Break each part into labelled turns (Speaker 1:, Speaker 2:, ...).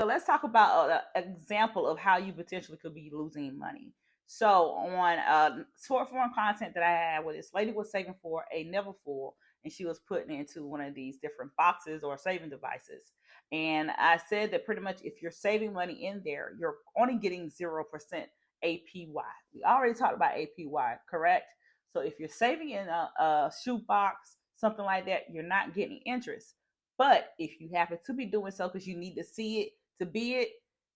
Speaker 1: So let's talk about an example of how you potentially could be losing money. So on short form content that I had, where this lady was saving for a never full, and she was putting into one of these different boxes or saving devices. And I said that pretty much if you're saving money in there, you're only getting 0% APY. We already talked about APY, correct? So if you're saving in a shoe box, something like that, you're not getting interest. But if you happen to be doing so because you need to see it to be it,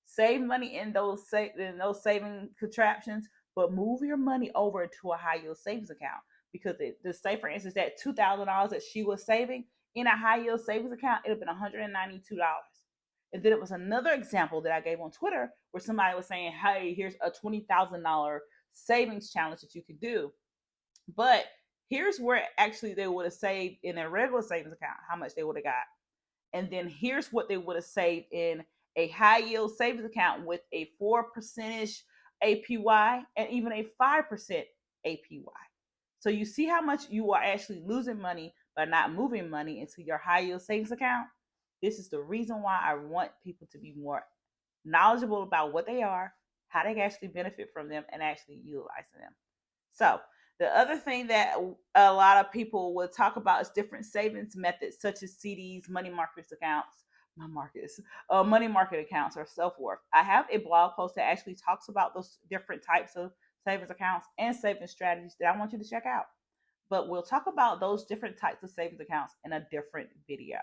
Speaker 1: save money in those saving contraptions, but move your money over to a high yield savings account, because say for instance that $2,000 that she was saving in a high yield savings account, it would have been $192. And then it was another example that I gave on Twitter where somebody was saying, "Hey, here's a $20,000 savings challenge that you could do." But here's where actually they would have saved in a regular savings account, how much they would have got. And then here's what they would have saved in a high yield savings account with a 4% APY and even a 5% APY. So you see how much you are actually losing money by not moving money into your high yield savings account. This is the reason why I want people to be more knowledgeable about what they are, how they can actually benefit from them, and actually utilizing them. So the other thing that a lot of people will talk about is different savings methods, such as CDs, money market accounts, money market accounts, or so forth. I have a blog post that actually talks about those different types of savings accounts and savings strategies that I want you to check out. But we'll talk about those different types of savings accounts in a different video.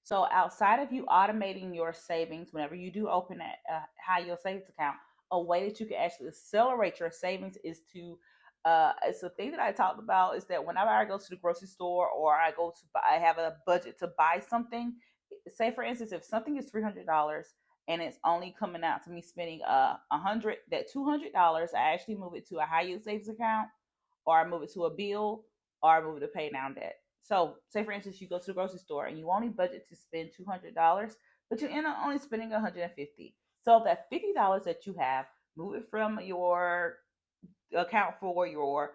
Speaker 1: So outside of you automating your savings, whenever you do open a high yield savings account, a way that you can actually accelerate your savings is to it's a thing that I talked about, is that whenever I go to the grocery store or I go to buy, I have a budget to buy something. Say for instance, if something is $300 and it's only coming out to me spending $100, that $200 I actually move it to a high yield savings account, or I move it to a bill, or I move it to pay down debt. So say for instance, you go to the grocery store and you only budget to spend $200, but you end up only spending $150. So that $50 that you have, move it from your account for your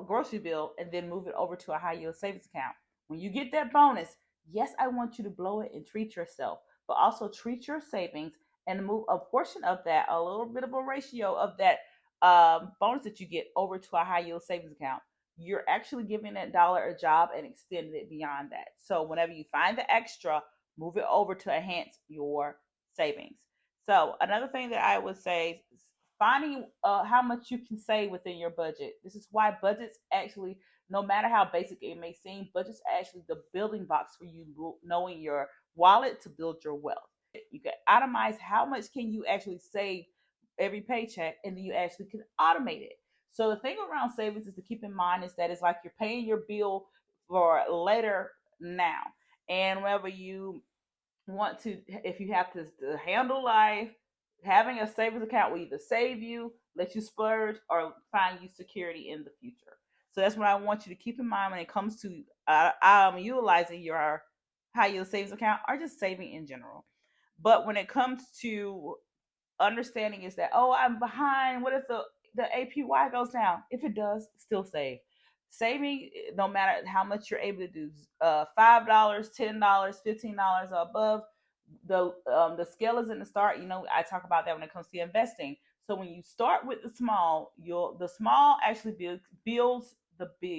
Speaker 1: grocery bill and then move it over to a high yield savings account. When you get that bonus, yes, I want you to blow it and treat yourself, but also treat your savings and move a portion of that, a little bit of a ratio of that bonus that you get over to a high yield savings account. You're actually giving that dollar a job and extending it beyond that. So whenever you find the extra, move it over to enhance your savings. So another thing that I would say is finding how much you can save within your budget. This is why budgets actually, no matter how basic it may seem, budgets are actually the building blocks for you knowing your wallet to build your wealth. You can itemize how much can you actually save every paycheck, and then you actually can automate it. So the thing around savings is to keep in mind is that it's like you're paying your bill for later now. And whenever you want to, if you have to handle life, having a savings account will either save you, let you splurge, or find you security in the future. So that's what I want you to keep in mind when it comes to utilizing your high yield savings account or just saving in general. But when it comes to understanding is that, oh, I'm behind. What if the APY goes down? If it does, still save. Saving, no matter how much you're able to do, $5, $10, $15 or above. The scale is in the start. I talk about that when it comes to investing. So when you start with the small, the small actually builds the big.